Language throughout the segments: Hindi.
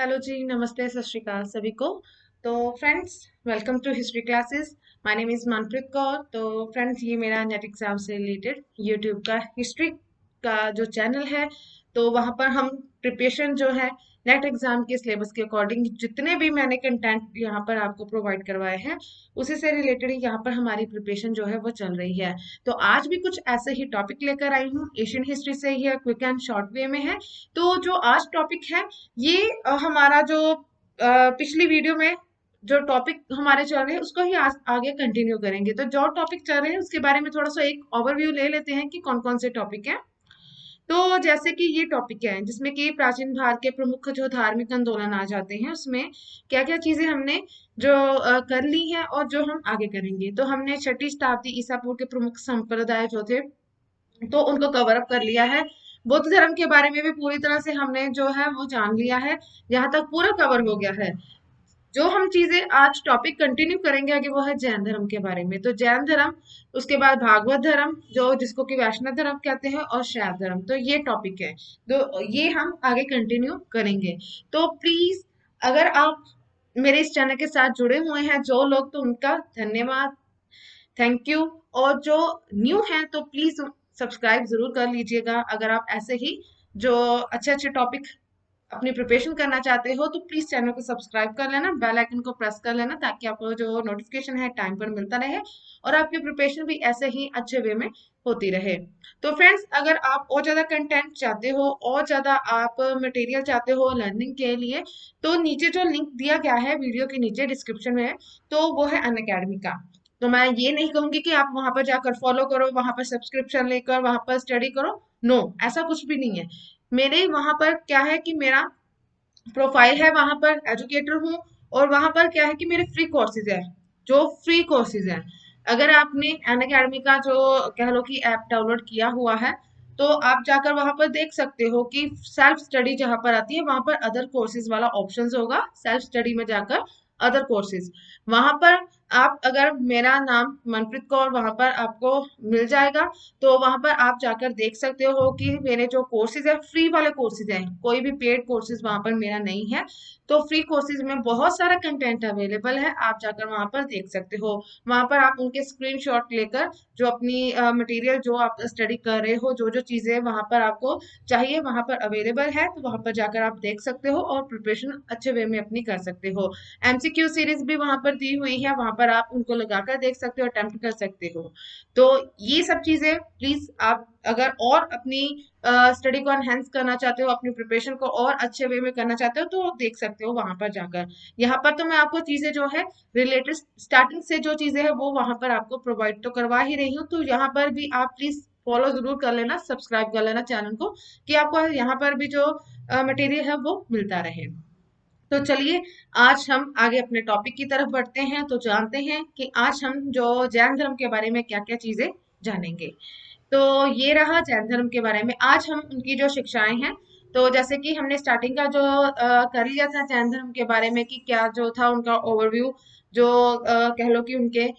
हेलो जी, नमस्ते, सत श्री अकाल सभी को। तो friends, welcome to history classes. My name is Manpreet Kaur. तो फ्रेंड्स, ये मेरा नेट एग्जाम से रिलेटेड यूट्यूब का हिस्ट्री का जो चैनल है, तो वहाँ पर हम प्रिपरेशन जो है नेट एग्जाम के सिलेबस के अकॉर्डिंग जितने भी मैंने कंटेंट यहाँ पर आपको प्रोवाइड करवाए हैं, उसी से रिलेटेड ही यहाँ पर हमारी प्रिपरेशन जो है वो चल रही है। तो आज भी कुछ ऐसे ही टॉपिक लेकर आई हूँ, एशियन हिस्ट्री से ही है, क्विक एंड शॉर्ट वे में है। तो जो आज टॉपिक है, ये हमारा जो पिछली वीडियो में जो टॉपिक हमारे चल रहे हैं उसको ही आज आगे कंटिन्यू करेंगे। तो जो टॉपिक चल रहे हैं उसके बारे में थोड़ा सा एक ओवरव्यू ले लेते हैं कि कौन कौन से टॉपिक हैं। तो जैसे कि ये टॉपिक है जिसमें कि प्राचीन भारत के प्रमुख जो धार्मिक आंदोलन आ जाते हैं, उसमें क्या क्या चीजें हमने जो कर ली हैं और जो हम आगे करेंगे। तो हमने छठी शताब्दी ईसा पूर्व के प्रमुख संप्रदाय जो थे, तो उनको कवर अप कर लिया है। बौद्ध धर्म के बारे में भी पूरी तरह से हमने जो है वो जान लिया है। यहाँ तक पूरा कवर हो गया है। जो हम चीजें आज टॉपिक कंटिन्यू करेंगे आगे, वो है जैन धर्म के बारे में। तो जैन धर्म, उसके बाद भागवत धर्म जो जिसको कि वैष्णव धर्म कहते हैं, और शैव धर्म। तो ये टॉपिक है, तो ये हम आगे कंटिन्यू करेंगे। तो प्लीज, अगर आप मेरे इस चैनल के साथ जुड़े हुए हैं जो लोग, तो उनका धन्यवाद, थैंक यू। और जो न्यू है तो प्लीज सब्सक्राइब जरूर कर लीजिएगा। अगर आप ऐसे ही जो अच्छे अच्छे टॉपिक अपनी प्रिपरेशन करना चाहते हो, तो प्लीज चैनल को सब्सक्राइब कर लेना, बेल आइकन को प्रेस कर लेना, ताकि आपको जो नोटिफिकेशन है टाइम पर मिलता रहे और आपकी प्रिपरेशन भी ऐसे ही अच्छे वे में होती रहे। तो फ्रेंड्स, अगर आप और ज्यादा कंटेंट चाहते हो, और ज्यादा आप मटेरियल चाहते हो लर्निंग के लिए, तो नीचे जो लिंक दिया गया है वीडियो के नीचे डिस्क्रिप्शन में, तो वो है अनअकैडमी का। तो मैं ये नहीं कहूंगी कि आप वहां पर जाकर फॉलो करो, वहां पर सब्सक्रिप्शन लेकर वहां पर स्टडी करो। नो, ऐसा कुछ भी नहीं है। मेरे वहां पर क्या है कि मेरा प्रोफाइल है, वहां पर एजुकेटर हूँ, और वहां पर क्या है कि मेरे फ्री कोर्सेज है। जो फ्री कोर्सेज हैं, अगर आपने अन अकेडमी का जो कह लो कि ऐप डाउनलोड किया हुआ है, तो आप जाकर वहां पर देख सकते हो कि सेल्फ स्टडी जहां पर आती है, वहां पर अदर कोर्सेज वाला ऑप्शन होगा। सेल्फ स्टडी में जाकर अदर कोर्सेज, वहां पर आप अगर मेरा नाम मनप्रीत कौर वहां पर आपको मिल जाएगा, तो वहां पर आप जाकर देख सकते हो कि मेरे जो कोर्सेज है, फ्री वाले कोर्सेज हैं, कोई भी पेड कोर्सेज वहां पर मेरा नहीं है। तो फ्री कोर्सेज में बहुत सारा कंटेंट अवेलेबल है, आप जाकर वहां पर देख सकते हो। वहां पर आप उनके स्क्रीनशॉट लेकर जो अपनी मटेरियल जो आप स्टडी कर रहे हो, जो जो चीजें वहां पर आपको चाहिए वहां पर अवेलेबल है, तो वहां पर जाकर आप देख सकते हो और प्रिपरेशन अच्छे वे में अपनी कर सकते हो। एमसीक्यू सीरीज भी वहां पर दी हुई है, वहां पर आप उनको लगाकर देख सकते हो, अटेम्प्ट कर सकते हो। तो ये सब चीजें प्लीज आप अगर और अपनी स्टडी को एनहेंस करना चाहते हो, अपनी प्रिपरेशन को और अच्छे वे में करना चाहते हो, तो देख सकते हो वहां पर जाकर। यहाँ पर तो मैं आपको चीजें जो है रिलेटेड स्टार्टिंग से जो चीजें है वो वहां पर आपको प्रोवाइड तो करवा ही रही हूँ। तो यहाँ पर भी आप प्लीज फॉलो जरूर कर लेना, सब्सक्राइब कर लेना चैनल को, कि आपको यहाँ पर भी जो मटेरियल है वो मिलता रहे। तो चलिए, आज हम आगे अपने टॉपिक की तरफ बढ़ते हैं। तो जानते हैं कि आज हम जो जैन धर्म के बारे में क्या क्या चीजें जानेंगे। तो ये रहा जैन धर्म के बारे में। आज हम उनकी जो शिक्षाएं हैं, तो जैसे कि हमने स्टार्टिंग का जो कर लिया था जैन धर्म के बारे में, कि क्या जो था उनका ओवरव्यू, जो कह लो कि उनके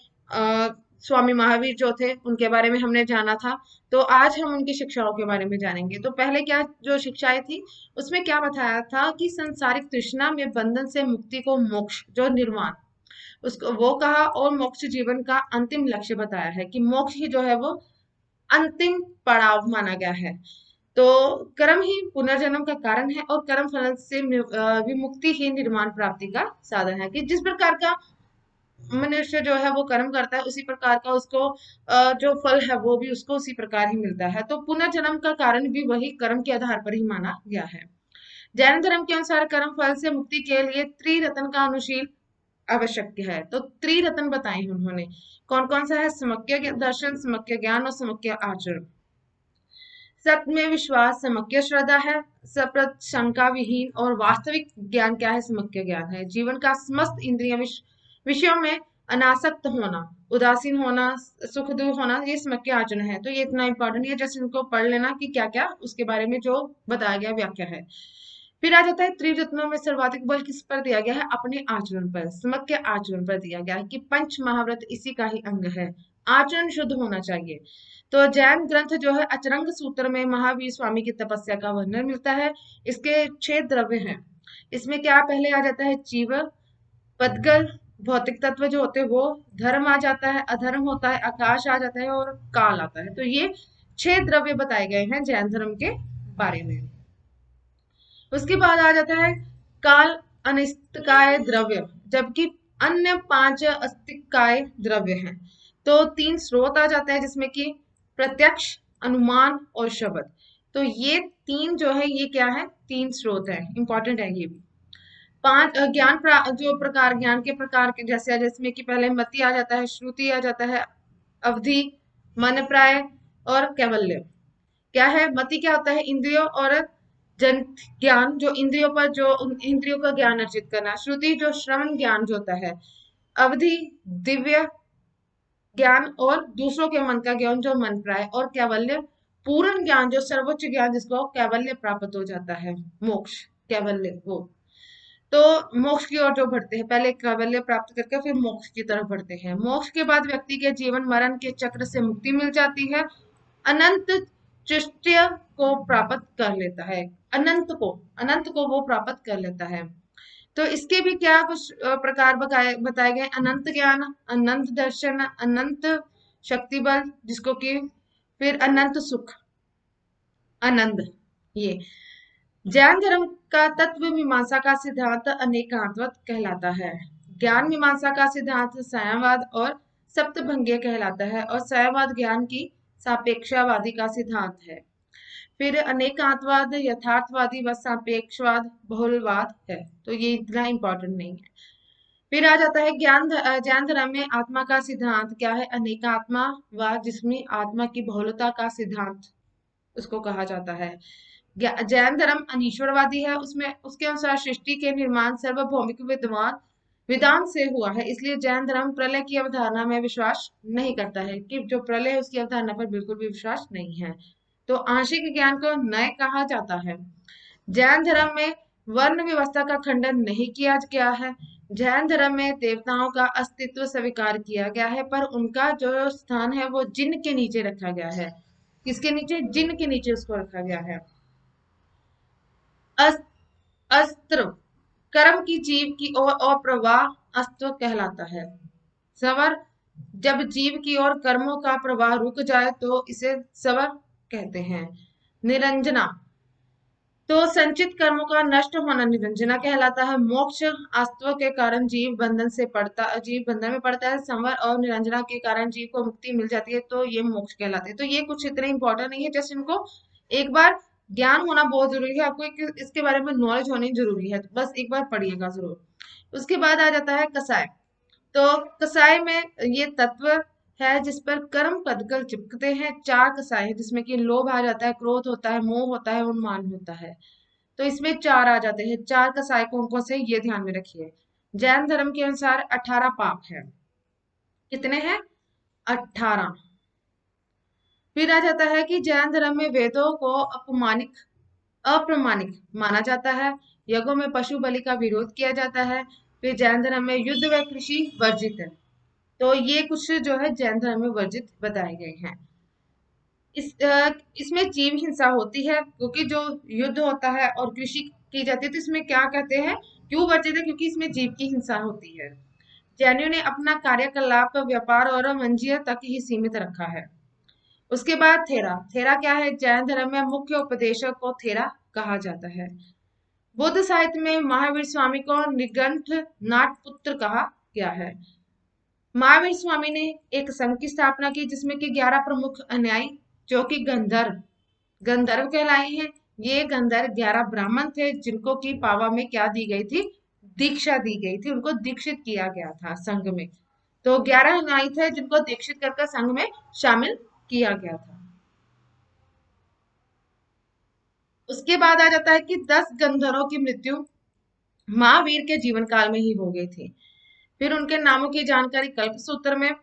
स्वामी महावीर जो थे उनके बारे में हमने जाना था। तो आज हम उनकी शिक्षाओं के बारे में जानेंगे। तो पहले क्या जो शिक्षाएं थी, उसमें क्या बताया था कि संसारिक तृष्णा में बंधन से मुक्ति को मोक्ष, जो निर्वाण, उसको वो कहा। और मोक्ष जीवन का अंतिम लक्ष्य बताया है, कि मोक्ष ही जो है वो अंतिम पड़ाव माना गया है। तो कर्म ही पुनर्जन्म का कारण है, और कर्म फल से विमुक्ति ही निर्माण प्राप्ति का साधन है। कि जिस प्रकार का मनुष्य जो है वो कर्म करता है, उसी प्रकार का उसको जो फल है वो भी उसको उसी प्रकार ही मिलता है। तो पुनर्जन्म का कारण भी वही कर्म के आधार पर ही माना गया है। जैन धर्म के अनुसार कर्म फल से मुक्ति के लिए त्रिरत्न का अनुशील आवश्यक है। तो त्रिरत्न बताए हैं उन्होंने, कौन कौन सा है? समक्य दर्शन, समक्य ज्ञान और समक्य आचरण। सत्य में विश्वास समक्य श्रद्धा है, सप्रत शंका विहीन और वास्तविक ज्ञान क्या है? समक्य ज्ञान है। जीवन का समस्त इंद्रिय विषयों में अनासक्त होना, उदासीन होना, सुख दुख होना, ये समक्य आचरण है। तो ये इतना इंपॉर्टेंट है, जैसे इनको पढ़ लेना कि क्या क्या उसके बारे में जो बताया गया व्याख्या है। फिर आ जाता है त्रिरत्नों में सर्वाधिक बल किस पर दिया गया है? अपने आचरण पर, समक्य आचरण पर दिया गया है, कि पंच महाव्रत इसी का ही अंग है। आचरण शुद्ध होना चाहिए। तो जैन ग्रंथ जो है अचरंग सूत्र में महावीर स्वामी की तपस्या का वर्णन मिलता है। इसके 6 द्रव्य हैं। इसमें क्या पहले आ जाता है? जीव, पदगल, भौतिक तत्व जो होते हैं वो, धर्म आ जाता है, अधर्म होता है, आकाश आ जाता है और काल आता है। तो ये 6 द्रव्य बताए गए हैं जैन धर्म के बारे में। उसके बाद आ जाता है काल अनिष्टकाय द्रव्य, जबकि अन्य 5 अस्तिकाय द्रव्य हैं। तो 3 स्रोत आ जाता है जिसमें कि प्रत्यक्ष, अनुमान और शब्द। तो ये 3 जो है ये क्या है? 3 स्रोत है, इंपॉर्टेंट है ये भी। 5 जो प्रकार, ज्ञान के प्रकार के जैसे, जिसमें कि पहले मति आ जाता है, श्रुति आ जाता है, अवधि, मन प्राय और कैवल्य। क्या है? मति क्या होता है? इंद्रियों और जन ज्ञान, जो इंद्रियों पर, जो इंद्रियों का ज्ञान अर्जित करना। श्रुति जो श्रवण ज्ञान जो होता है। अवधि दिव्य ज्ञान और दूसरों के मन का ज्ञान जो मन प्राय। और कैवल्य पूर्ण ज्ञान, जो सर्वोच्च ज्ञान जिसको कैवल्य प्राप्त हो जाता है, मोक्ष, कैवल्य वो। तो मोक्ष की ओर जो बढ़ते हैं, पहले कैवल्य प्राप्त करके फिर मोक्ष की तरफ बढ़ते हैं। मोक्ष के बाद व्यक्ति के जीवन मरण के चक्र से मुक्ति मिल जाती है, अनंत तृष्टि को प्राप्त कर लेता है। अनंत को वो प्राप्त कर लेता है। तो इसके भी क्या कुछ प्रकार बताए गए? अनंत ज्ञान, अनंत दर्शन, अनंत शक्ति बल, जिसको कि फिर अनंत सुख, आनंद। ये जैन धर्म का तत्व मीमांसा का सिद्धांत अनेकांतवाद कहलाता है। ज्ञान मीमांसा का सिद्धांत साम्यवाद और सप्तभंगीय कहलाता है, और साम्यवाद ज्ञान की सापेक्षवादी का सिद्धांत है। फिर अनेकांतवाद यथार्थवादी व सापेक्षवाद बहुलवाद है। तो ये इतना इंपॉर्टेंट नहीं है। फिर आ जाता है जैन धर्म में आत्मा का सिद्धांत क्या है? अनेकात्मावाद, जिसमें आत्मा की बहुलता का सिद्धांत उसको कहा जाता है। जैन धर्म अनीश्वरवादी है, उसमें उसके अनुसार सृष्टि के निर्माण सार्वभौमिक विधान से हुआ है। इसलिए जैन धर्म प्रलय की अवधारणा में विश्वास नहीं करता है, कि जो प्रलय है उसकी अवधारणा पर बिल्कुल भी विश्वास नहीं है। तो आंशिक ज्ञान को नय कहा जाता है। जैन धर्म में वर्ण व्यवस्था का खंडन नहीं किया गया है। जैन धर्म में देवताओं का अस्तित्व स्वीकार किया गया है, पर उनका जो स्थान है वो जिन के नीचे रखा गया है। किसके नीचे? जिन के नीचे उसको रखा गया है। अस्त्र कर्म की जीव की ओर अप्रवाह अस्त्र कहलाता है। सवर जब जीव की ओर कर्मों का प्रवाह रुक जाए तो इसे सवर कहते हैं। निरंजना तो संचित कर्मों का नष्ट होना निरंजना कहलाता है। मोक्ष अस्त्व के कारण जीव बंधन में पड़ता है। संवर और निरंजना के कारण जीव को मुक्ति मिल जाती है, तो ये मोक्ष कहलाते हैं। तो ये कुछ इतने इंपॉर्टेंट नहीं है, जस्ट इनको एक बार ज्ञान होना बहुत जरूरी है, आपको इसके बारे में नॉलेज होनी जरूरी है, तो बस एक बार पढ़िएगा जरूर। उसके बाद आ जाता है कसाय। तो कसाय में ये तत्व है जिस पर कर्म पदकल चिपकते हैं। 4 कसाय है, जिसमें कि लोभ आ जाता है, क्रोध होता है, मोह होता है, उन्मान होता है। तो इसमें 4 आ जाते हैं। 4 कसाय कौन कौन से, ये ध्यान में रखिए। जैन धर्म के अनुसार 18 पाप है। कितने हैं? 18। फिर आ जाता है कि जैन धर्म में वेदों को अप्रमाणिक माना जाता है। यज्ञों में पशु बलि का विरोध किया जाता है। फिर जैन धर्म में युद्ध व कृषि वर्जित है। तो ये कुछ जो है जैन धर्म में वर्जित बताए गए हैं। इसमें जीव हिंसा होती है, क्योंकि जो युद्ध होता है और कृषि की जाती है, तो इसमें क्या कहते हैं, क्यों वर्जित है? क्योंकि इसमें जीव की हिंसा होती है। जैनियों ने अपना कार्यकलाप व्यापार और वाणिज्य तक ही सीमित रखा है। उसके बाद थेरा क्या है? जैन धर्म में मुख्य उपदेशक को थेरा कहा जाता है। बुद्ध साहित्य में महावीर स्वामी को निगंठ नाटपुत्र कहा गया है। महावीर स्वामी ने एक संघ की स्थापना की, जिसमें कि 11 प्रमुख अनुयायी, जो कि गंधर्व कहलाए हैं। ये गंधर्व 11 ब्राह्मण थे, जिनको की पावा में क्या दी गई थी? दीक्षा दी गई थी, उनको दीक्षित किया गया था संघ में। तो 11 अनुयायी थे जिनको दीक्षित करके संघ में शामिल किया गया था। उसके बाद आ जाता है कि 10 गंधर्वों की मृत्यु महावीर के जीवन काल में ही हो गई थी। फिर उनके नामों की जानकारी कल्प सूत्र में,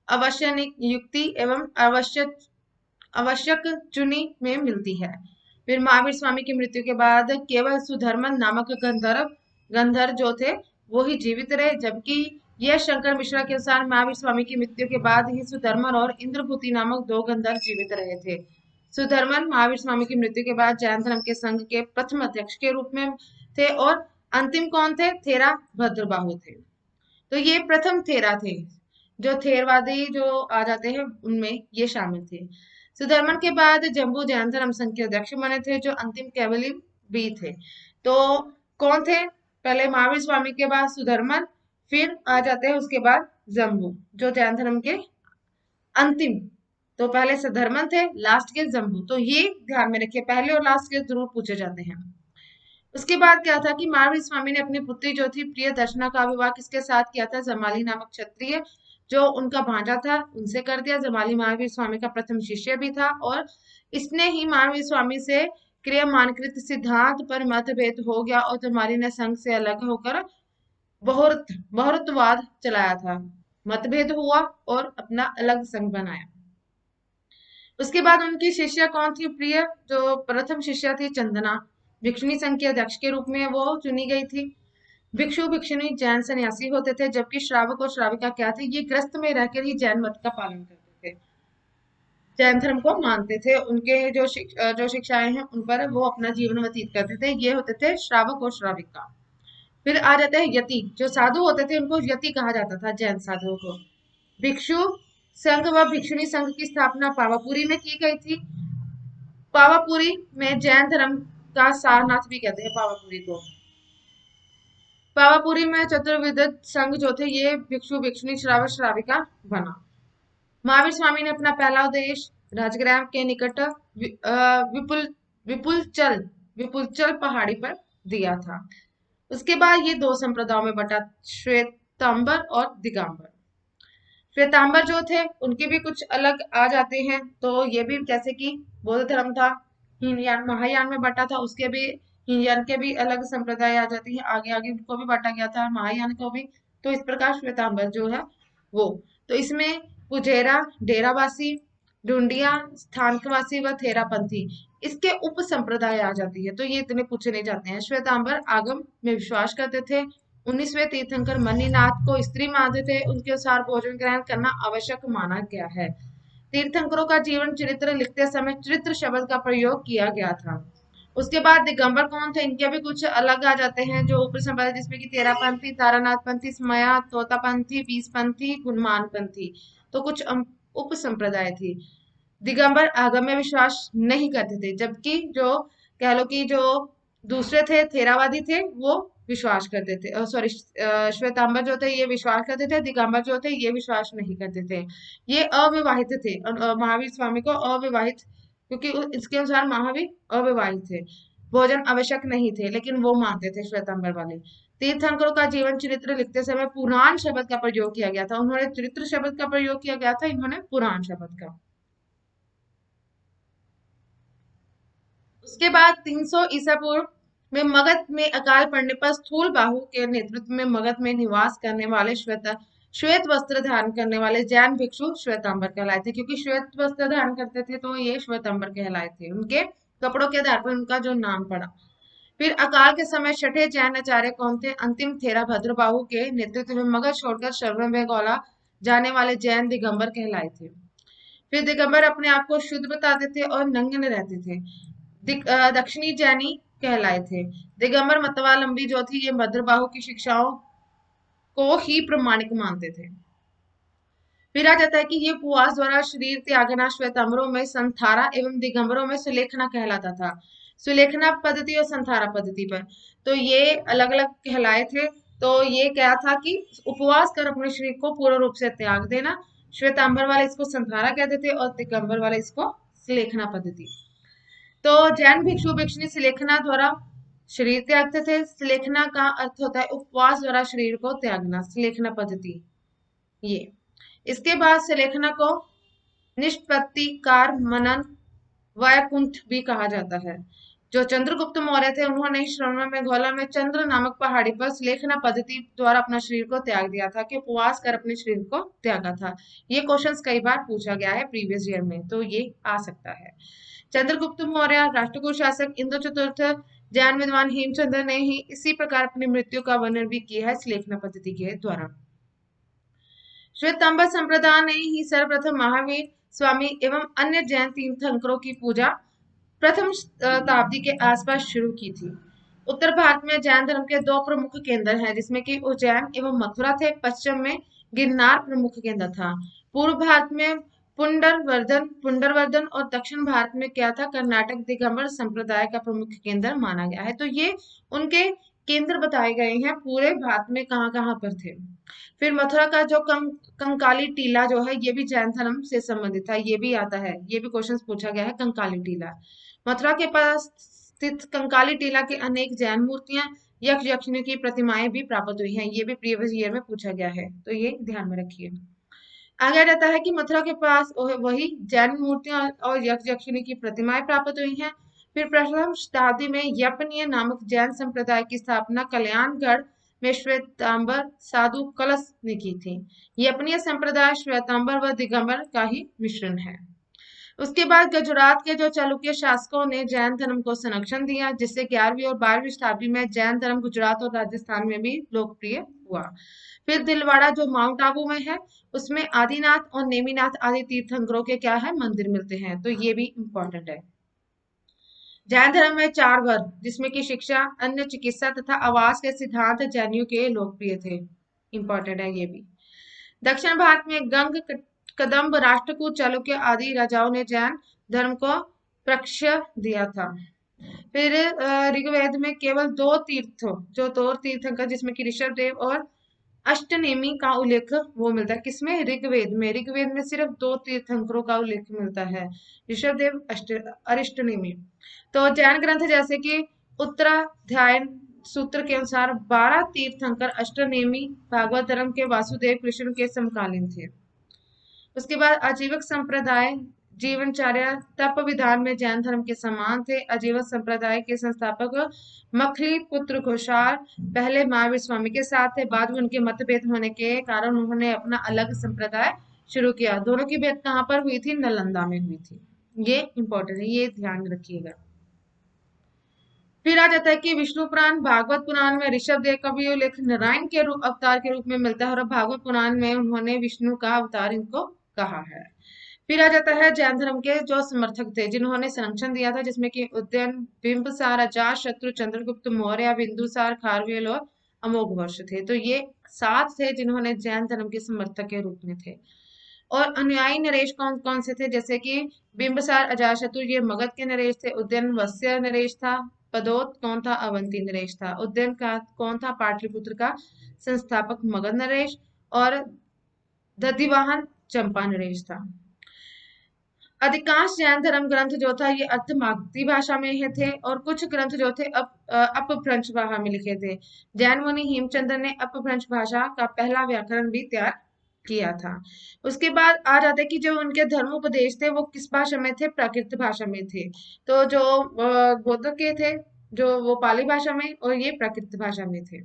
अवश्य युक्ति एवं आवश्यक चुनी में मिलती है। फिर महावीर स्वामी की मृत्यु के बाद केवल सुधर्मन नामक गंधर्व जो थे वो ही जीवित रहे, जबकि यह शंकर मिश्रा के अनुसार महावीर स्वामी की मृत्यु के बाद ही सुधर्मन और इंद्रभूति नामक 2 गंधर्व जीवित रहे थे। सुधर्मन महावीर स्वामी की मृत्यु के बाद जैन धर्म के संघ के प्रथम अध्यक्ष के रूप में थे, और अंतिम कौन थे? थेरा भद्रबाहु थे। तो ये प्रथम थेरा थे, जो थेरवादी जो आ जाते हैं उनमें ये शामिल थे। सुधर्मन के बाद जम्बू जैन धर्म संघ के अध्यक्ष बने थे, जो अंतिम कैवली भी थे। तो कौन थे? पहले महावीर स्वामी के बाद सुधर्मन, फिर आ जाते हैं उसके बाद जम्बू, जो जैन धर्म के अंतिम। तो पहले सुधर्मन थे, लास्ट के जम्बू। तो ये ध्यान में रखिए, पहले और लास्ट के जरूर पूछे जाते हैं। उसके बाद क्या था कि महावीर स्वामी ने अपनी पुत्री जो थी प्रिय दर्शना का विवाह किसके साथ किया था? जमाली नामक क्षत्रिय, जो उनका भांजा था, उनसे कर दिया। जमाली महावीर स्वामी का प्रथम शिष्य भी था, और इसने ही महावीर स्वामी से क्रियमानकृत सिद्धांत पर मतभेद हो गया, और जमाली ने संघ से अलग होकर बहुत्ववाद चलाया था। मतभेद हुआ और अपना अलग संघ बनाया। उसके बाद उनकी शिष्या कौन थी? प्रिय जो प्रथम शिष्या थी चंदना, भिक्षुणी संघ के अध्यक्ष के रूप में वो चुनी गई थी। भिक्षु भिक्षुणी जैन सन्यासी होते थे, जबकि श्रावक और श्राविका क्या थे? ये ग्रस्त में रहकर ही जैन मत का पालन करते थे, जैन धर्म को मानते थे। उनके जो शिक्षाएं हैं उन पर वो अपना जीवन व्यतीत करते थे। ये होते थे श्रावक और श्राविका। फिर आ जाते हैं यति, जो साधु होते थे उनको यति कहा जाता था, जैन साधुओं को। भिक्षु संघ व भिक्षुणी संघ की स्थापना पावापुरी में की गई थी। पावापुरी में जैन धर्म का सारनाथ भी कहते हैं पावापुरी को। पावापुरी में चतुर्विध संघ जो थे ये भिक्षु भिक्षुणी श्रावक श्राविका बना। महावीर स्वामी ने अपना पहला उपदेश राजग्राम के निकट विपुल विपुलचल विपुलचल पहाड़ी पर दिया था। उसके बाद ये दो संप्रदायों में बटा, श्वेतांबर और दिगंबर। श्वेतांबर जो थे उनके भी कुछ अलग आ जाते हैं, तो ये भी जैसे कि बौद्ध धर्म था, हीनयान महायान में बटा था, उसके भी हीनयान के भी अलग संप्रदाय आ जाती है, आगे आगे उनको भी बांटा गया था, महायान को भी। तो इस प्रकार श्वेतांबर जो है वो, तो इसमें पुजेरा, डेरावासी, डुंडिया, स्थानकवासी व थेरापंथी इसके उप संप्रदाय आ जाती है। तो ये इतने पूछे नहीं जाते हैं। श्वेतांबर आगम में विश्वास करते थे। 19वें तीर्थंकर मणिनाथ को स्त्री मानते थे, उनके अनुसार भोजन ग्रहण करना आवश्यक माना गया है। तीर्थंकरों का जीवन चरित्र लिखते समय चरित्र शब्द का प्रयोग किया गया था। उसके बाद दिगंबर कौन थे? इनके भी कुछ अलग आ जाते हैं, जो ऊपर संप्रदाय, जिसमें कि तेरापंथी, तारानाथपंथी, स्मया, तोतापंथी, बीसपंथी, गुणमानपंथी। तो कुछ उप संप्रदाय थी। दिगंबर आगम में विश्वास नहीं करते थे, जबकि जो कह लो कि जो दूसरे थे थेरावादी थे वो विश्वास करते थे। सॉरी, श्वेतांबर जो थे ये विश्वास करते थे, दिगंबर जो थे ये विश्वास नहीं करते थे। ये अविवाहित थे, महावीर स्वामी को अविवाहित, क्योंकि इसके अनुसार महावीर अविवाहित थे, भोजन आवश्यक नहीं थे, लेकिन वो मानते थे श्वेतांबर वाले। तीर्थंकरों का जीवन चरित्र लिखते समय पुराण शब्द का प्रयोग किया गया था। उन्होंने चरित्र शब्द का प्रयोग किया गया था, इन्होंने पुराण शब्द का। उसके बाद 300 ईसा पूर्व में मगध में अकाल पड़ने पर स्थूल बाहु के नेतृत्व में मगध में निवास करने वाले श्वेत वस्त्र धारण करने वाले जैन भिक्षु श्वेतांबर कहलाए थे। क्योंकि श्वेत वस्त्र धारण करते थे तो ये श्वेतांबर कहलाए थे, उनके कपड़ों के आधार पर उनका जो नाम पड़ा। फिर अकाल के समय छठे जैन आचार्य कौन थे? अंतिम थेरा भद्रबाहु के नेतृत्व में मगध छोड़कर शर्व में गौला जाने वाले जैन दिगंबर कहलाए थे। फिर दिगंबर अपने आप को शुद्ध बताते थे और नंगे रहते थे, दक्षिणी जैनी कहलाए थे। दिगंबर मतवालंबी जो थी ये भद्रबाहु की शिक्षाओं को ही प्रमाणिक मानते थे। फिर आ जाता है कि ये उपवास द्वारा शरीर त्यागना श्वेतांबरों में संथारा एवं दिगंबरों में सुलेखना कहलाता था। सुलेखना पद्धति और संथारा पद्धति पर तो ये अलग अलग कहलाए थे। तो ये क्या था कि उपवास कर अपने शरीर को पूर्ण रूप से त्याग देना। श्वेतांबर वाले इसको संथारा कहते थे और दिगंबर वाले इसको सुलेखना पद्धति। तो जैन भिक्षु भिक्षुणी सुलेखना द्वारा शरीर त्यागते थे। सुलेखना का अर्थ होता है उपवास द्वारा शरीर को त्यागना, सुलेखना पद्धति ये। इसके बाद सुलेखना को निष्पत्तिकार मनन वैकुंठ भी कहा जाता है। जो चंद्रगुप्त मौर्य थे उन्होंने श्रवण में घोला में चंद्र नामक पहाड़ी पर सुलेखना पद्धति द्वारा अपना शरीर को त्याग दिया था, कि उपवास कर अपने शरीर को त्यागा था। ये क्वेश्चंस कई बार पूछा गया है प्रीवियस ईयर में, तो ये आ सकता है। चंद्रगुप्त मौर्य राष्ट्रकूट शासक इंद्र चतुर्थ जैन विद्वान हेमचंद्र ने ही इसी प्रकार अपनी मृत्यु का वर्णन भी किया है सुलेखना पद्धति के द्वारा। श्वेतांबर संप्रदाय ने ही सर्वप्रथम महावीर स्वामी एवं अन्य जैन तीर्थंकरों की पूजा प्रथम शताब्दी के आसपास शुरू की थी। उत्तर भारत में जैन धर्म के दो प्रमुख केंद्र हैं, जिसमें कि उज्जैन एवं मथुरा थे। पश्चिम में गिरनार प्रमुख केंद्र था। पूर्व भारत में पुंडरवर्धन और दक्षिण भारत में क्या था, कर्नाटक दिगंबर संप्रदाय का प्रमुख केंद्र माना गया है। तो ये उनके केंद्र बताए गए हैं पूरे भारत में कहाँ कहाँ पर थे। फिर मथुरा का जो कंकाली टीला जो है, ये भी जैन धर्म से संबंधित था, ये भी आता है, ये भी क्वेश्चन पूछा गया है। कंकाली टीला मथुरा के पास स्थित कंकाली टीला के अनेक जैन मूर्तियां, यक्ष यक्षिणी की प्रतिमाएं भी प्राप्त हुई हैं। ये भी प्रीवियस ईयर में पूछा गया है, तो ये ध्यान में रखिए। आगे रहता है कि मथुरा के पास वही जैन मूर्तियां और यक्ष यक्षिणी की प्रतिमाएं प्राप्त हुई हैं। फिर प्रथम शताब्दी में यपनीय नामक जैन संप्रदाय की स्थापना कल्याणगढ़ में श्वेतांबर साधु कलश ने की थी। यपनीय संप्रदाय श्वेतांबर व दिगंबर का ही मिश्रण है। उसके बाद गुजरात के जो चालुक्य शासकों ने जैन धर्म को संरक्षण दिया, जिससे 11वीं और 12वीं शताब्दी में जैन धर्म गुजरात और राजस्थान में भी लोकप्रिय हुआ। फिर दिलवाड़ा जो माउंट आबू में है, उसमें आदिनाथ और नेमिनाथ आदि तीर्थंकरों के क्या है, मंदिर मिलते हैं, तो ये भी इंपॉर्टेंट है। जैन धर्म में 4 वर्ग, जिसमें कि शिक्षा, अन्य चिकित्सा तथा आवास के सिद्धांत जैनियों के लोकप्रिय थे। इंपॉर्टेंट है ये भी। दक्षिण भारत में गंग, कदम्ब, राष्ट्रकूट, चालुक्य आदि राजाओं ने जैन धर्म को प्रश्रय दिया था। फिर ऋग्वेद में केवल 2 तीर्थंकर, जिसमें कि ऋषभदेव और अष्टनेमी का उल्लेख वो मिलता है। किसमें? ऋग्वेद में। ऋग्वेद में सिर्फ 2 तीर्थंकरों का उल्लेख मिलता है, ऋषभदेव और अष्टनेमी। तो जैन ग्रंथ जैसे कि उत्तराध्याय सूत्र के अनुसार 12 तीर्थंकर अष्टनेमी भागवत धर्म के वासुदेव कृष्ण के समकालीन थे। उसके बाद आजीवक संप्रदाय जीवनचर्या तप विधान में जैन धर्म के समान थे। आजीवक संप्रदाय के संस्थापक मखली पुत्र घोषाल पहले महावीर स्वामी के साथ थे, बाद में उनके मतभेद होने के कारण उन्होंने अपना अलग संप्रदाय शुरू किया। दोनों की भेंट कहाँ पर हुई थी? नालंदा में हुई थी। ये इंपॉर्टेंट है, ये ध्यान रखिएगा। फिर आ जाता है कि विष्णु पुराण, भागवत पुराण में ऋषभ देव का भी उल्लेख नारायण के रूप अवतार के रूप में मिलता है, और भागवत पुराण में उन्होंने विष्णु का अवतार इनको कहा है। फिर आ जाता है जैन धर्म के जो समर्थक थे, जिन्होंने संरक्षण दिया था, जिसमें कि उदयन, बिंबिसार, अजात शत्रु, चंद्रगुप्त मौर्य, बिंदुसार, खारवेल और अमोघवर्ष थे। तो ये 7 थे जिन्होंने जैन धर्म के समर्थक के रूप में थे। और अनुयायी नरेश कौन कौन से थे? जैसे कि बिंबिसार अजातशत्रु, ये मगध के नरेश थे। उदयन वत्स्य नरेश था। पदोत कौन था? अवंती नरेश था। उदयन का कौन था? पाटलिपुत्र का संस्थापक मगध नरेश। और दधिवाहन चंपा नरेश था। अधिकांश जैन धर्म ग्रंथ जो था ये अर्धमागधी भाषा में ही थे, और कुछ ग्रंथ जो थे अपभ्रंश भाषा में लिखे थे। जैन मुनि हेमचंद्र ने अपभ्रंश भाषा का पहला व्याकरण भी तैयार किया था। उसके बाद आ जाता है कि जो उनके धर्मोपदेश थे वो किस भाषा में थे? प्राकृत भाषा में थे। तो जो बौद्ध के थे जो वो पाली भाषा में, और ये प्राकृत भाषा में थे।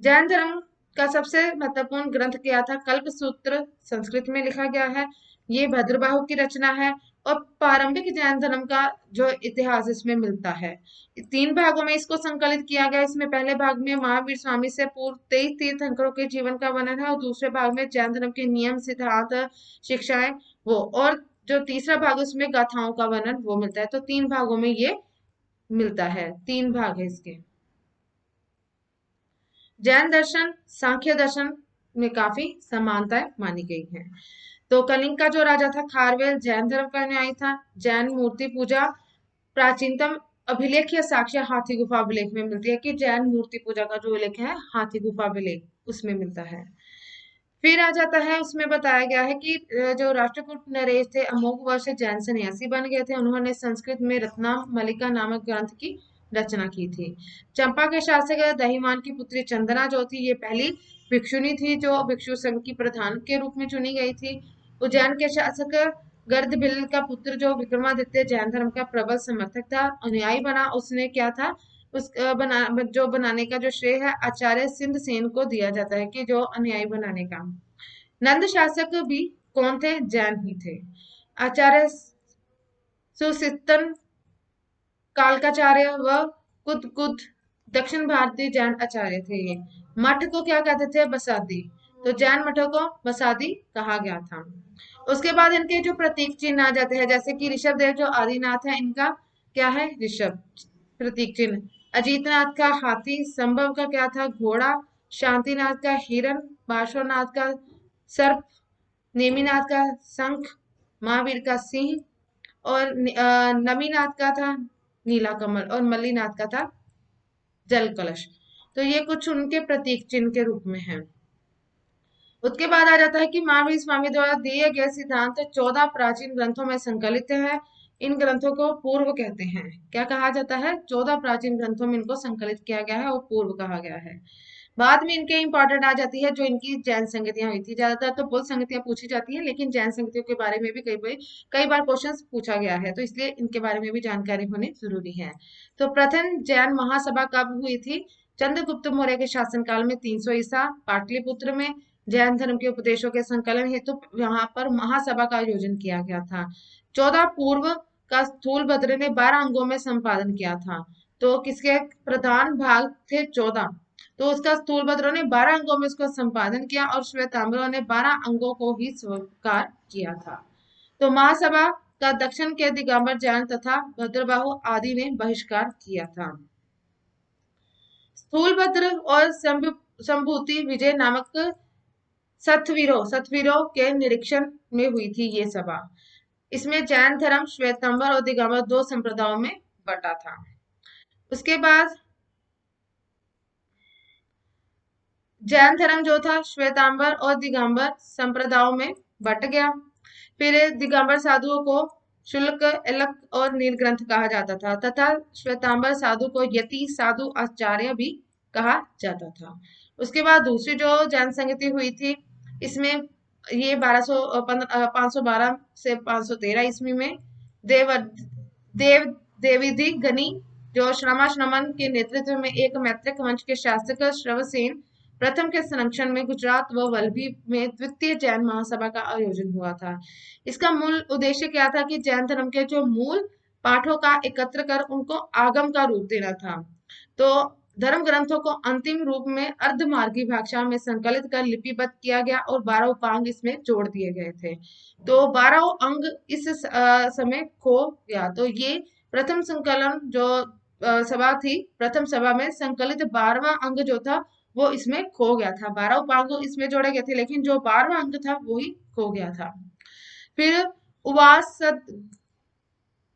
जैन धर्म का सबसे महत्वपूर्ण ग्रंथ क्या था? कल्प सूत्र संस्कृत में लिखा गया है, ये भद्रबाहु की रचना है। और प्रारंभिक जैन धर्म का जो इतिहास इसमें मिलता है, 3 भागों में इसको संकलित किया गया। इसमें पहले भाग में महावीर स्वामी से पूर्व 23 तीर्थंकरों के जीवन का वर्णन है, और दूसरे भाग में जैन धर्म के नियम, सिद्धांत, शिक्षाएं वो, और जो तीसरा भाग उसमें गाथाओं का वर्णन वो मिलता है। तो 3 भागों में ये मिलता है, 3 भाग है इसके। जैन दर्शन सांख्य दर्शन में काफी समानताएं मानी गई हैं। तो कलिंग का जो राजा था खारवेल जैन धर्म का अनुयायी था। जैन मूर्ति पूजा प्राचीनतम अभिलेख या साक्ष्य हाथी गुफा अभिलेख में मिलती है, कि जैन मूर्ति पूजा का जो उल्लेख है हाथी गुफा अभिलेख उसमें मिलता है। फिर आ जाता है, उसमें बताया गया है कि जो राष्ट्रकूट नरेश थे अमोघवर्ष जैन सन्यासी बन गए थे। उन्होंने संस्कृत में रत्ना मलिका नामक ग्रंथ की रचना की थी। चंपा के शासक दहीमान की पुत्री चंदना जो थी, ये पहली भिक्षुणी थी जो भिक्षु संघ की प्रधान के रूप में चुनी गई थी। उज्जैन के शासक गर्दभिल का पुत्र जो विक्रमादित्य जैन धर्म का प्रबल समर्थक था, अनुयायी बना। उसने क्या था, उस बनाने का जो श्रेय है आचार्य सिंध सेन को दिया जाता है, कि जो अनुयायी बनाने का। नंद शासक भी कौन थे? जैन ही थे। आचार्य सुसितन, कालकाचार्य व कुदकुद दक्षिण भारतीय जैन आचार्य थे। ये मठ को क्या कहते थे? बसादी। तो जैन मठों को बसादी कहा गया था। उसके बाद इनके जो प्रतीक चिन्ह आ जाते हैं, जैसे कि ऋषभ देव जो आदिनाथ है, इनका क्या है? ऋषभ प्रतीक चिन्ह। अजीतनाथ का हाथी, संभव का क्या था, घोड़ा, शांतिनाथ का हिरण, पार्श्वनाथ का सर्प, नेमिनाथ का शंख, महावीर का सिंह और नमीनाथ का था नीला कमल और मल्लीनाथ का था जल कलश। तो ये कुछ उनके प्रतीक चिन्ह के रूप में है। उसके बाद आ जाता है कि महावीर स्वामी द्वारा दिए गए सिद्धांत 14 प्राचीन ग्रंथों में संकलित है। इन ग्रंथों को पूर्व कहते हैं। क्या कहा जाता है? 14 प्राचीन ग्रंथों में इनको संकलित किया गया है और पूर्व कहा गया है। बाद में इनके इंपॉर्टेंट आ जाती है जो इनकी जैन संगतियां हुई थी। ज्यादातर तो बुद्ध संगतियां पूछी जाती हैं, लेकिन जैन संगतियों के बारे में भी कई बार क्वेश्चन पूछा गया है, तो इसलिए इनके बारे में भी जानकारी होनी जरूरी है। तो प्रथम जैन महासभा कब हुई थी? चंद्रगुप्त मौर्य के शासनकाल में 300 ईसा पाटलिपुत्र में जैन धर्म के उपदेशों के संकलन हेतु तो यहाँ पर महासभा का आयोजन किया गया था। 14 पूर्व का स्थूलभद्र ने 12 अंगों में संपादन किया था। तो किसके प्रधान भाग थे? 14। तो उसका स्थूलभद्र ने 12 अंगों में उसका संपादन किया और श्वेतांबर ने 12 अंगों को ही स्वीकार किया था। तो महासभा का दक्षिण के दिगंबर जैन तथा भद्रबाहु आदि ने बहिष्कार किया था। स्थूलभद्र और संभूति विजय नामक सतवीरों के निरीक्षण में हुई थी ये सभा। इसमें जैन धर्म श्वेतांबर और दिगंबर दो संप्रदायों में बटा था। उसके बाद जैन धर्म जो था श्वेतांबर और दिगंबर संप्रदायों में बट गया। फिर दिगंबर साधुओं को शुल्क, एलक और नीलग्रंथ कहा जाता था तथा श्वेतांबर साधु को यति, साधु, आचार्य भी कहा जाता था। उसके बाद दूसरी जो जैन संगति हुई थी, इसमें ये 512 से 513 ईस्वी में देव देव देविधि गनी जो श्रमाश्रमण के नेतृत्व में एक मैत्रिक वंश के शासक श्रवसेन प्रथम के संरक्षण में गुजरात व वल्लभी में द्वितीय जैन महासभा का आयोजन हुआ था। इसका मूल उद्देश्य क्या था कि जैन धर्म के जो मूल पाठों का एकत्र कर उनको आगम का रूप देना था। तो धर्म ग्रंथों को अंतिम रूप में अर्धमार्गी भाषा में संकलित कर लिपिबद्ध किया गया और 12 उपांग इसमें जोड़ दिए गए थे। तो 12 अंग इस समय खो गया। तो ये प्रथम संकलन जो सभा थी, प्रथम सभा में संकलित 12वां अंग जो था वो इसमें खो गया था। 12 उपांग इसमें जोड़े गए थे, लेकिन जो 12वां अंग था वो ही खो गया था। फिर उवास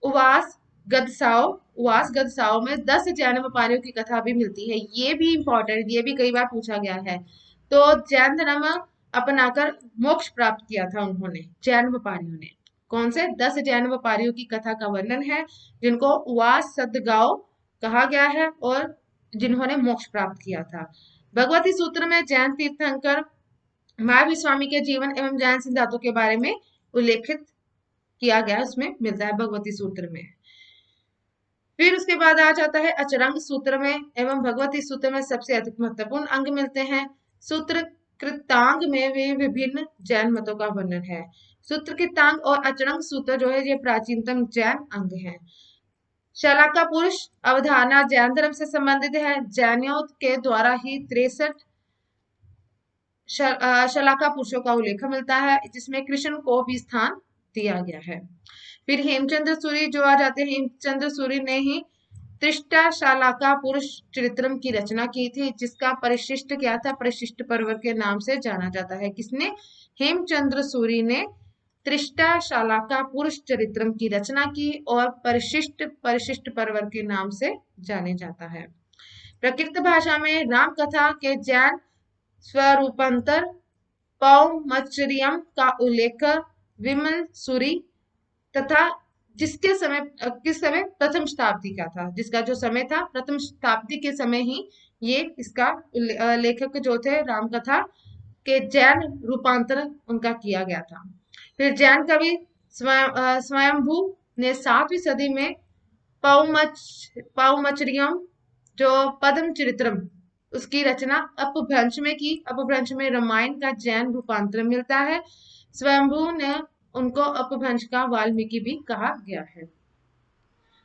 उवास गदसाओ उवास गदसाओ में 10 जैन व्यापारियों की कथा भी मिलती है। ये भी इंपॉर्टेंट, ये भी कई बार पूछा गया है। तो जैन धर्म अपनाकर मोक्ष प्राप्त किया था उन्होंने, जैन व्यापारियों ने। कौन से? 10 जैन व्यापारियों की कथा का वर्णन है जिनको उवास सदगाओ कहा गया है और जिन्होंने मोक्ष प्राप्त किया था। भगवती सूत्र में जैन तीर्थंकर महावीर स्वामी के जीवन एवं जैन सिद्धांतों के बारे में उल्लेखित किया गया है, उसमें मिलता है भगवती सूत्र में। फिर उसके बाद आ जाता है अचरंग सूत्र में एवं भगवती सूत्र में सबसे अधिक महत्वपूर्ण अंग मिलते हैं। सूत्र कृतांग में भी विभिन्न जैन मतों का वर्णन है। सूत्र कृतांग और अचरंग सूत्र जो है ये प्राचीनतम जैन अंग है। शलाका पुरुष अवधारणा जैन धर्म से संबंधित है। जैनियों के द्वारा ही 63 शलाका पुरुषों का उल्लेख मिलता है जिसमें कृष्ण को भी स्थान दिया गया है। फिर हेमचंद्र सूरी जो आ जाते हैं, हेमचंद्र सूरी ने ही त्रिष्टा शालाका पुरुष चरित्रम की रचना की थी जिसका परिशिष्ट क्या था? परिशिष्ट पर्व के नाम से जाना जाता है। किसने? हेमचंद्र सूरी ने त्रिष्टा शालाका पुरुष चरित्रम की रचना की और परिशिष्ट पर्व के नाम से जाने जाता है। प्रकृत भाषा में राम कथा के जैन स्वरूपांतर पौमचर्यम का उल्लेख विमल सूरी तथा जिसके समय किस समय? प्रथम शताब्दी का था। जिसका जो समय था प्रथम शताब्दी के समय ही ये इसका लेखक जो थे रामकथा के जैन रूपांतर उनका किया गया था। फिर जैन कवि स्वयंभू ने 7वीं सदी में पौमचर्यम जो पद्म चरित्रम उसकी रचना अपभ्रंश में की। अपभ्रंश में रामायण का जैन रूपांतर मिलता है। स्वयंभू ने उनको अपभ्रंश का वाल्मीकि भी कहा गया है।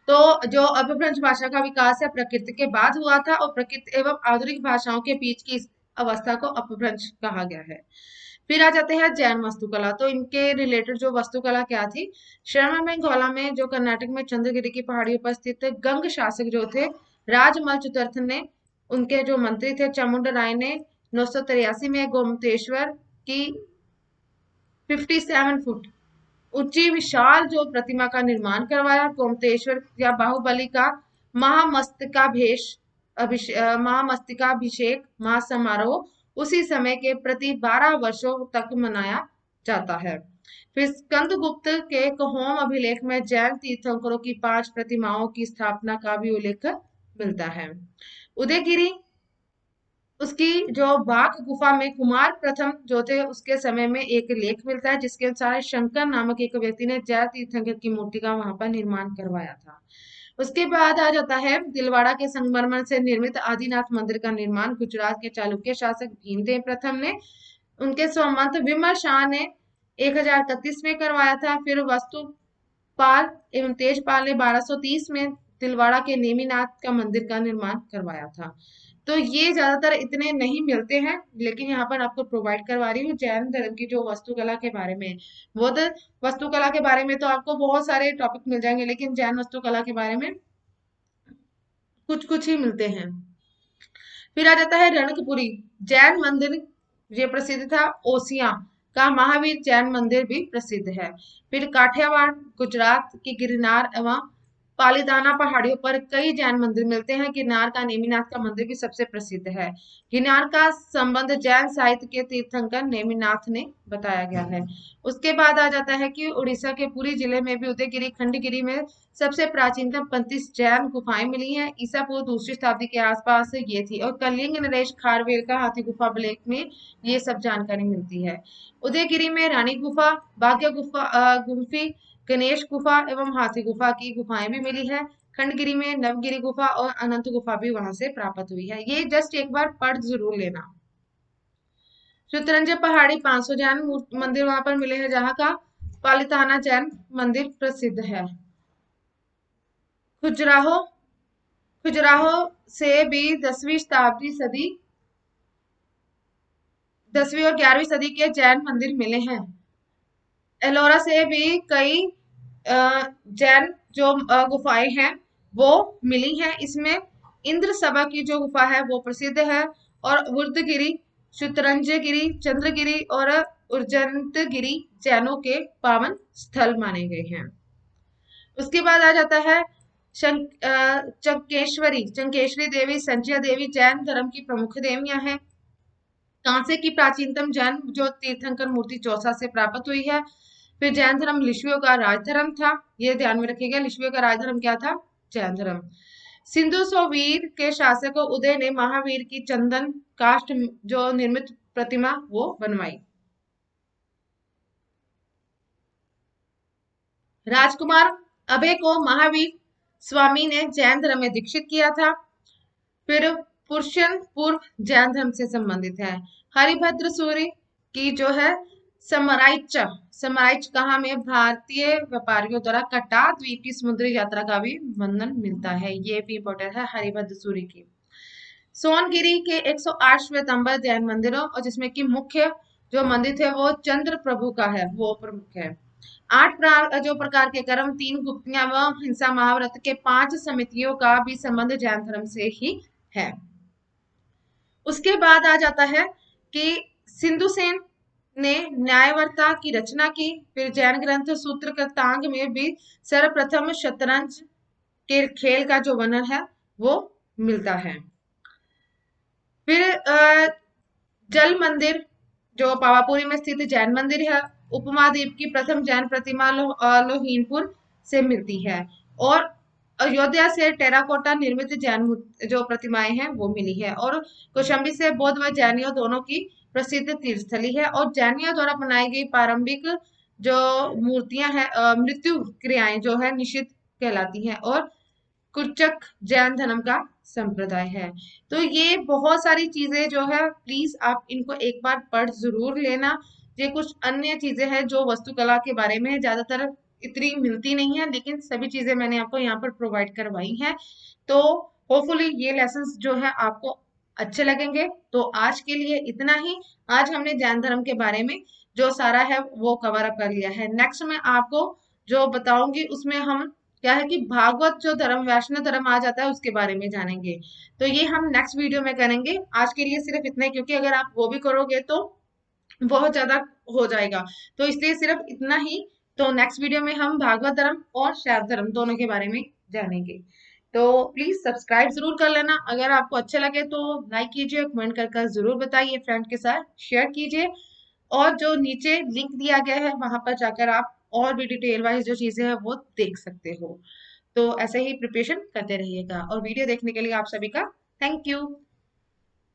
तो जो अपभ्रंश भाषा का विकास है प्रकृति के बाद हुआ था और प्रकृति एवं आधुनिक भाषाओं के बीच की इस अवस्था को अपभ्रंश कहा गया है। फिर आ जाते हैं जैन वास्तुकला। तो इनके रिलेटेड जो वास्तुकला क्या थी? श्रवणबेलगोला में जो कर्नाटक में चंद्रगिरी की पहाड़ियों पर स्थित गंग शासक जो थे राजमल चतुर्थ ने, उनके जो मंत्री थे चामुंडा राय ने 983 में गोमतेश्वर की 57 फुट ऊंची विशाल जो प्रतिमा का निर्माण करवाया। गोमतेश्वर या बाहुबली का महामस्तकाभिषेक महासमारोह उसी समय के प्रति 12 वर्षों तक मनाया जाता है। फिर स्कंदगुप्त के कहोम अभिलेख में जैन तीर्थंकरों की 5 प्रतिमाओं की स्थापना का भी उल्लेख मिलता है। उदयगिरी, उसकी जो बाघ गुफा में कुमार प्रथम जो थे उसके समय में एक लेख मिलता है जिसके अनुसार शंकर नामक एक व्यक्ति ने जैन तीर्थंकर की मूर्ति का वहां पर निर्माण करवाया था। उसके बाद आ जाता है दिलवाड़ा के संगमरमर से निर्मित आदिनाथ मंदिर का निर्माण गुजरात के चालुक्य शासक भीमदेव प्रथम ने उनके स्वमंत विमल शाह ने 1031 में करवाया था। फिर वस्तुपाल एवं तेजपाल ने 1230 में दिलवाड़ा के नेमिनाथ का मंदिर का निर्माण करवाया था। तो ये ज्यादातर इतने नहीं मिलते हैं, लेकिन यहाँ पर आपको प्रोवाइड करवा रही हूँ जैन धर्म की जो वास्तुकला के बारे में। बौद्ध वास्तुकला के बारे में तो आपको बहुत सारे टॉपिक मिल जाएंगे, लेकिन जैन वास्तुकला के बारे में कुछ कुछ ही मिलते हैं। फिर आ जाता है रणकपुरी जैन मंदिर, ये प्रसिद्ध था। ओसिया का महावीर जैन मंदिर भी प्रसिद्ध है। फिर काठियावाड़ गुजरात की गिरनार एवं पालीताना पहाड़ियों पर कई जैन मंदिर मिलते हैं। गिरनार का नेमिनाथ का मंदिर भी सबसे प्रसिद्ध है। गिरनार का संबंध जैन साहित्य के तीर्थंकर नेमिनाथ ने बताया गया है। उसके बाद आ जाता है कि उड़ीसा के पुरी जिले में भी उदयगिरी खंडगिरी में सबसे प्राचीनतम 35 जैन गुफाएं मिली हैं। ईसा पूर्व दूसरी शताब्दी के आसपास ये थी। और कलिंग नरेश खारवेल का हाथी गुफा अभिलेख में ये सब जानकारी मिलती है। उदयगिरी में रानी गुफा, भाग्य गुफा, गुम्फी, गणेश गुफा एवं हाथी गुफा की गुफाएं भी मिली है। खंडगिरी में नवगिरी गुफा और अनंत गुफा भी वहां से प्राप्त हुई है। ये जस्ट एक बार पढ़ जरूर लेना। शतरंज पहाड़ी 500 जैन मंदिर वहां पर मिले हैं, जहां का पालिताना जैन मंदिर प्रसिद्ध है। खजुराहो, खजुराहो से भी 10वीं और 11वीं सदी के जैन मंदिर मिले हैं। एलोरा से भी कई जैन जो गुफाएं हैं वो मिली हैं। इसमें इंद्र सभा की जो गुफा है वो प्रसिद्ध है। और बुर्दगिरी, शुतरंजगिरी, चंद्रगिरी और उर्जंतगिरी जैनों के पावन स्थल माने गए हैं। उसके बाद आ जाता है चंकेश्वरी देवी, संचय देवी जैन धर्म की प्रमुख देवियां हैं। कांसे की प्राचीनतम जैन जो तीर्थंकर मूर्ति चौसा से प्राप्त हुई है। फिर जैन धर्म लिशुओं का राजधर्म था, ये ध्यान में रखिएगा। लिशुओं का राजधर्म क्या था? जैन धर्म। सिंधु सोवीर के शासक उदय ने महावीर की चंदन काष्ठ जो निर्मित प्रतिमा वो बनवाई। राजकुमार अभय को महावीर स्वामी ने जैन धर्म में दीक्षित किया था। फिर पुरुषन पूर्व जैन धर्म से संबंधित है। हरिभद्र सूरी की जो है समराइच कहाँ में भारतीय व्यापारियों द्वारा कट्टा द्वीप की समुद्री यात्रा का भी वर्णन मिलता है। ये भी इंपॉर्टेंट है हरिभद्र सूरी की। सोनगिरी के 108 श्वेतांबर जैन मंदिरों और जिसमें कि मुख्य जो मंदिर थे वो चंद्र प्रभु का है, वो प्रमुख है। 8 जो प्रकार के कर्म, 3 गुप्तियां व हिंसा महाव्रत के 5 समितियों का भी संबंध जैन धर्म से ही है। उसके बाद आ जाता है कि सिंधुसेन ने न्यायवर्ता की रचना की। फिर जैन ग्रंथ सूत्र कृतांग में भी सर्वप्रथम शतरंज के खेल का जो वर्णन है वो मिलता है। फिर जल मंदिर जो पावापुरी में स्थित जैन मंदिर है। उपमाद्वीप की प्रथम जैन प्रतिमा लोहीनपुर से मिलती है। और अयोध्या से टेराकोटा निर्मित जैन जो प्रतिमाएं हैं वो मिली है। और कौशाम्बी से बौद्ध व जैनियों दोनों की प्रसिद्ध तीर्थस्थली है। और जैनियों द्वारा बनाई गई प्रारंभिक जो मूर्तियां हैं, मृत्यु क्रियाएं जो है निषिद्ध कहलाती हैं। और कुर्चक जैन धर्म का संप्रदाय है। तो ये बहुत सारी चीजें जो है प्लीज आप इनको एक बार पढ़ जरूर लेना। ये कुछ अन्य चीजें हैं जो वास्तुकला के बारे में ज्यादातर इतनी मिलती नहीं है, लेकिन सभी चीजें मैंने आपको यहाँ पर प्रोवाइड करवाई हैं। तो होपफुली ये लेसन्स जो है आपको अच्छे लगेंगे। तो आज के लिए इतना ही। आज हमने जैन धर्म के बारे में जो सारा है वो कवर अप कर लिया है। नेक्स्ट में आपको जो बताऊंगी उसमें हम क्या है कि भागवत जो धर्म, वैष्णव धर्म आ जाता है, उसके बारे में जानेंगे। तो ये हम नेक्स्ट वीडियो में करेंगे। आज के लिए सिर्फ इतना ही, क्योंकि अगर आप वो भी करोगे तो बहुत ज्यादा हो जाएगा। तो इसलिए सिर्फ इतना ही। तो नेक्स्ट वीडियो में हम भागवत धर्म और शैव धर्म दोनों के बारे में जानेंगे। तो प्लीज सब्सक्राइब जरूर कर लेना। अगर आपको अच्छे लगे तो लाइक कीजिए, कमेंट कर जरूर बताइए, फ्रेंड के साथ शेयर कीजिए। और जो नीचे लिंक दिया गया है वहां पर जाकर आप और भी डिटेल वाइज जो चीजें हैं वो देख सकते हो। तो ऐसे ही प्रिपरेशन करते रहिएगा, और वीडियो देखने के लिए आप सभी का थैंक यू।